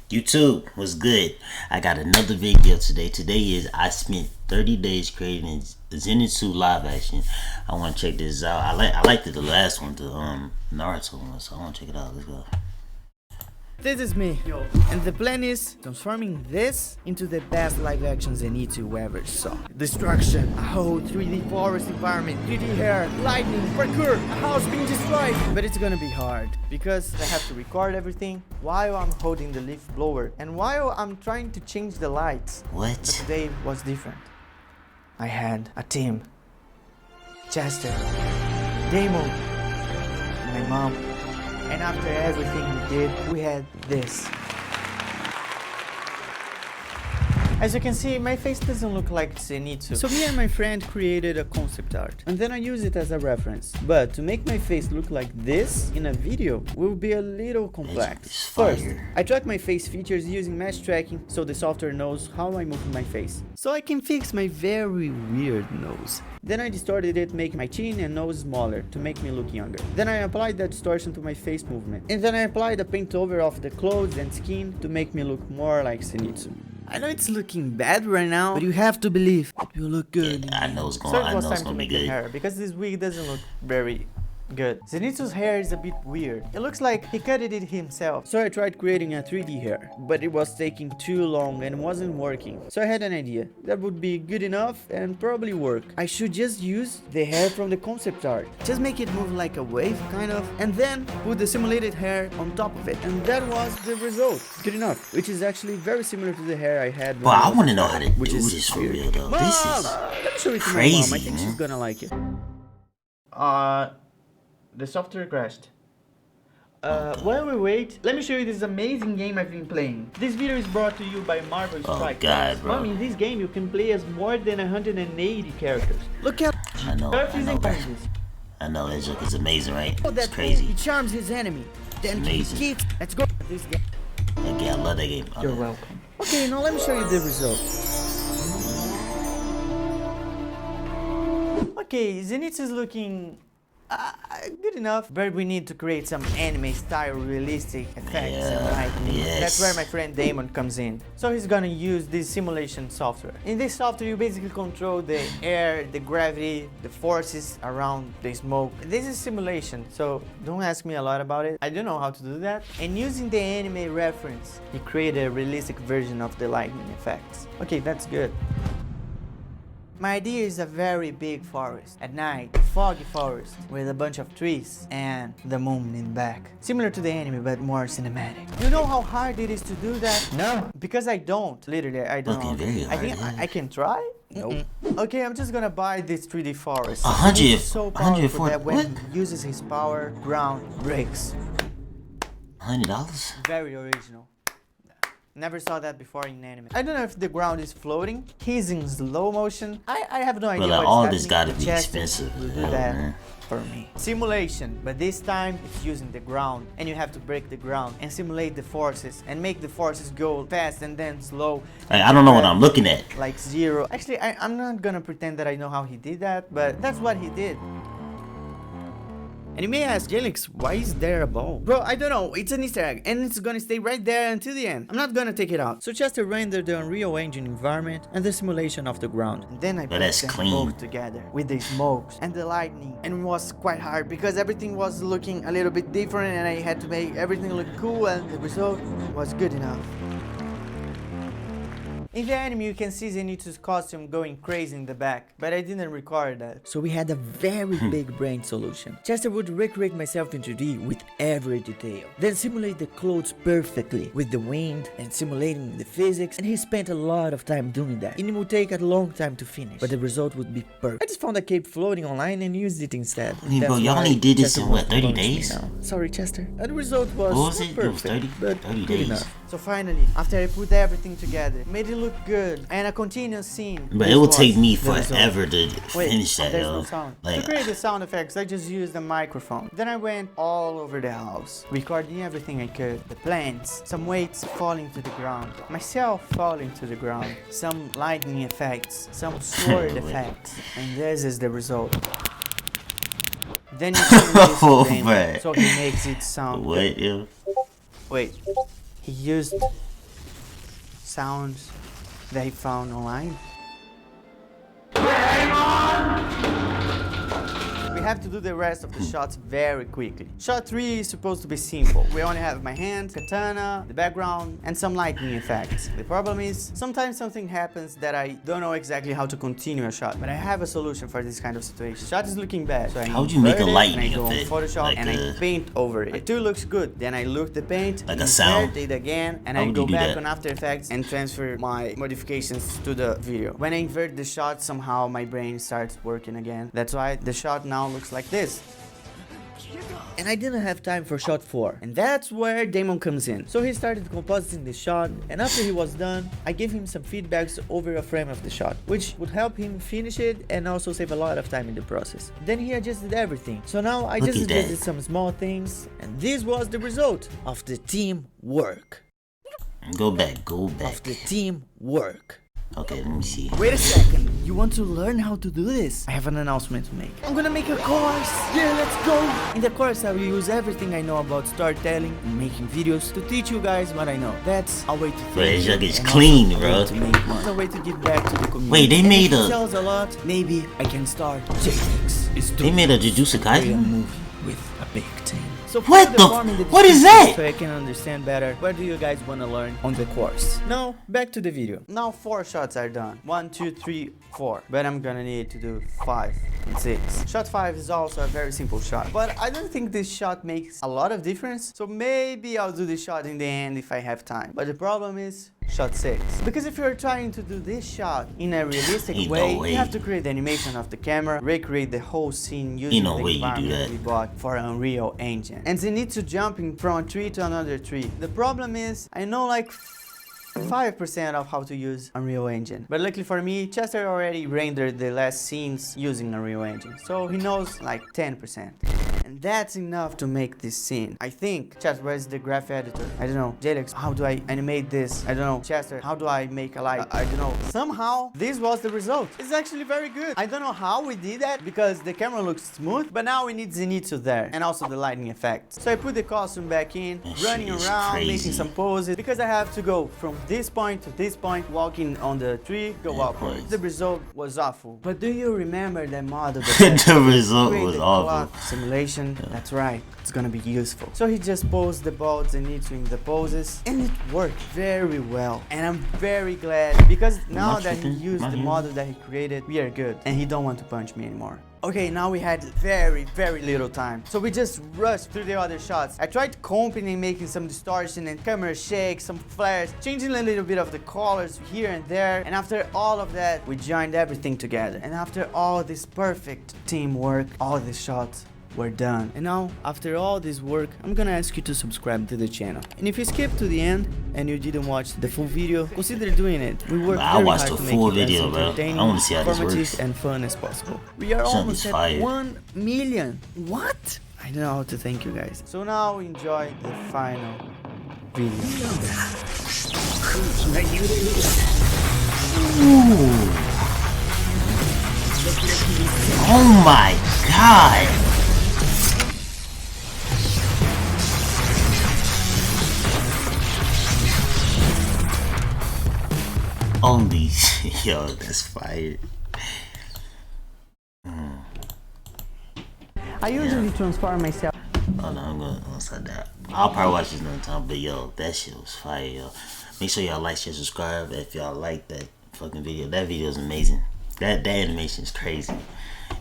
YouTube was good. I got another video today. Today is I spent 30 days creating Zenitsu live action. I want to check this out. I liked the last one, the Naruto one, so I want to check it out. Let's go. This is me, and the plan is transforming this into the best live action Zenitsu you ever saw. Destruction, a whole 3D forest environment, 3D hair, lightning, parkour, a house being destroyed. But it's gonna be hard, because I have to record everything while I'm holding the leaf blower and while I'm trying to change the lights. What? But today was different. I had a team. Chester, Damon, my mom. And after everything we did, we had this. As you can see, my face doesn't look like Zenitsu. So me and my friend created a concept art, and then I use it as a reference. But to make my face look like this in a video will be a little complex. First, I track my face features using mesh tracking so the software knows how I move my face. So I can fix my very weird nose. Then I distorted it, making my chin and nose smaller to make me look younger. Then I applied that distortion to my face movement. And then I applied a paint over of the clothes and skin to make me look more like Zenitsu. I know it's looking bad right now, but you have to believe it will look good. Yeah, I know it's So gonna. it was I know it's time to gonna be make the good. hair because this wig doesn't look very good. Zenitsu's hair is a bit weird. It looks like he cut it himself. So I tried creating a 3D hair, but it was taking too long and wasn't working. So I had an idea that would be good enough and probably work. I should just use the hair from the concept art. Just make it move like a wave, kind of, and then put the simulated hair on top of it. And that was the result. Good enough, which is actually very similar to the hair I had. Well, I want to know how to do which is this for weird. real though. Mom, This is let me show it to my crazy, mom. I think she's man. gonna like it. The software crashed. While we wait, let me show you this amazing game I've been playing. This video is brought to you by Marvel Strike. God, bro. Mom, in this game you can play as more than 180 characters. Look at I know, I know that joke is amazing, right? It's crazy. He charms his enemy. Then he amazing. cheats. Let's go. This game. Okay, I love that game. You're welcome. Okay, now let me show you the result. Okay, Zenitsu is looking good enough, but we need to create some anime style realistic effects and lighting. Yes. That's where my friend Damon comes in. So he's gonna use this simulation software. In this software you basically control the air, the gravity, the forces around the smoke. This is simulation, so don't ask me a lot about it. I don't know how to do that. And using the anime reference, he created a realistic version of the lightning effects. Okay, that's good. My idea is a very big forest at night, a foggy forest with a bunch of trees and the moon in back. Similar to the anime but more cinematic. You know how hard it is to do that? No, because I don't. Literally, I don't know. I think I can try? Nope. Okay, I'm just gonna buy this 3D forest. 100, It's so powerful 140. that when What? he uses his power, ground breaks. $100. Very original. Never saw that before in anime. I don't know if the ground is floating. He's in slow motion. I have no idea Well, what's all happening. this gotta The be Chester expensive. will do Yeah, that man. for me. Simulation, but this time it's using the ground, and you have to break the ground and simulate the forces and make the forces go fast and then slow. Hey, I don't know what I'm looking at. Like zero. Actually, I'm not gonna pretend that I know how he did that, but that's what he did. And you may ask, Jelix, why is there a ball? Bro, I don't know. It's an Easter egg, and it's gonna stay right there until the end. I'm not gonna take it out. So Chester rendered the Unreal Engine environment and the simulation of the ground. And then I put that's them clean. both together with the smokes and the lightning. And it was quite hard because everything was looking a little bit different and I had to make everything look cool, and the result was good enough. In the anime you can see Zenitsu's costume going crazy in the back, but I didn't record that. So we had a very big brain solution. Chester would recreate myself in 3D with every detail, then simulate the clothes perfectly with the wind and simulating the physics, and he spent a lot of time doing that. And it would take a long time to finish, but the result would be perfect. I just found a cape floating online and used it instead. I mean, bro, y'all only did this in what, 30 days? Sorry, Chester. And the result was, What was it? It was perfect, 30 but 30 good days. enough. So finally, after I put everything together, made it look good and a continuous scene. But it will take me the result. forever to finish that, There's though. no sound. Like, To create the sound effects, I just used the microphone. Then I went all over the house, recording everything I could. The plants, some weights falling to the ground, myself falling to the ground, some lightning effects, some sword effects, and this is the result. Then you can listen Oh, to him, man. so he makes it sound good. what? Yo? Wait, he used sounds that he found online. We have to do the rest of the shots very quickly. Shot 3 is supposed to be simple. We only have my hand, katana, the background, and some lightning effects. The problem is, sometimes something happens that I don't know exactly how to continue a shot, but I have a solution for this kind of situation. Shot is looking bad, so I How'd you make a lightning and I go on effect? Photoshop Like and I paint over it. It too looks good. Then I look the paint, like a sound. it again, and How I would go you do back that? on After Effects and transfer my modifications to the video. When I invert the shot, somehow my brain starts working again. That's why the shot now looks like this. And I didn't have time for shot 4, and that's where Damon comes in. So he started compositing the shot, and after he was done, I gave him some feedbacks over a frame of the shot, which would help him finish it and also save a lot of time in the process. Then he adjusted everything. So now I just adjusted some small things, and this was the result of the teamwork. Go back. Of the teamwork. Okay, let me see. Wait a second, you want to learn how to do this? I have an announcement to make. I'm gonna make a course! Yeah, let's go! In the course I will use everything I know about storytelling and making videos to teach you guys what I know. That's a way to think. Bro, this jug is clean, bro. To make money. It's a way to give back to the community. Wait, they made a... If it sells a lot, maybe I can start They made a Jujutsu Kaisen movie with a big team. So what what is that? So I can understand better what do you guys want to learn on the course. Now back to the video. Now 4 shots are done. 1, 2, 3, 4. But I'm gonna need to do 5 and 6. Shot 5 is also a very simple shot, but I don't think this shot makes a lot of difference. So maybe I'll do this shot in the end if I have time. But the problem is shot 6. Because if you're trying to do this shot in a realistic way, you have to create the animation of the camera, recreate the whole scene using the environment we bought for Unreal Engine. And Zenitsu jumping from a tree to another tree. The problem is, I know like 5% of how to use Unreal Engine. But luckily for me, Chester already rendered the last scenes using Unreal Engine. So he knows like 10%. And that's enough to make this scene. I think. Chester, where's the graph editor? I don't know. Jalix, how do I animate this? I don't know. Chester, how do I make a light? I don't know. Somehow, this was the result. It's actually very good. I don't know how we did that because the camera looks smooth, but now we need Zenitsu there and also the lighting effects. So I put the costume back in, running around, making some poses because I have to go from this point to this point, walking on the tree, go upwards. The result was awful. But do you remember that model? The result was awful. Simulation. That's right. It's gonna be useful. So he just posed the balls and Zenitsu in the poses, and it worked very well. And I'm very glad because now that he used the model that he created, we are good. And he don't want to punch me anymore. Okay, now we had very little time. So we just rushed through the other shots. I tried comping and making some distortion and camera shake, some flares, changing a little bit of the colors here and there. And after all of that, we joined everything together. And after all this perfect teamwork, all the shots were done. And now, after all this work, I'm gonna ask you to subscribe to the channel. And if you skip to the end and you didn't watch the full video, consider doing it. We worked very hard to make it as entertaining, informative, and fun as possible. We are almost at 1 million. What? I don't know how to thank you guys. So now enjoy the final video. Ooh. Oh my god! Only yo, that's fire. I usually transform myself. Oh no, I'm gonna start that. I'll probably watch this another time, but yo, that shit was fire, yo. Make sure y'all like, share, subscribe if y'all like that fucking video. That video is amazing. That animation is crazy.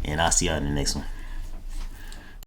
And I'll see y'all in the next one.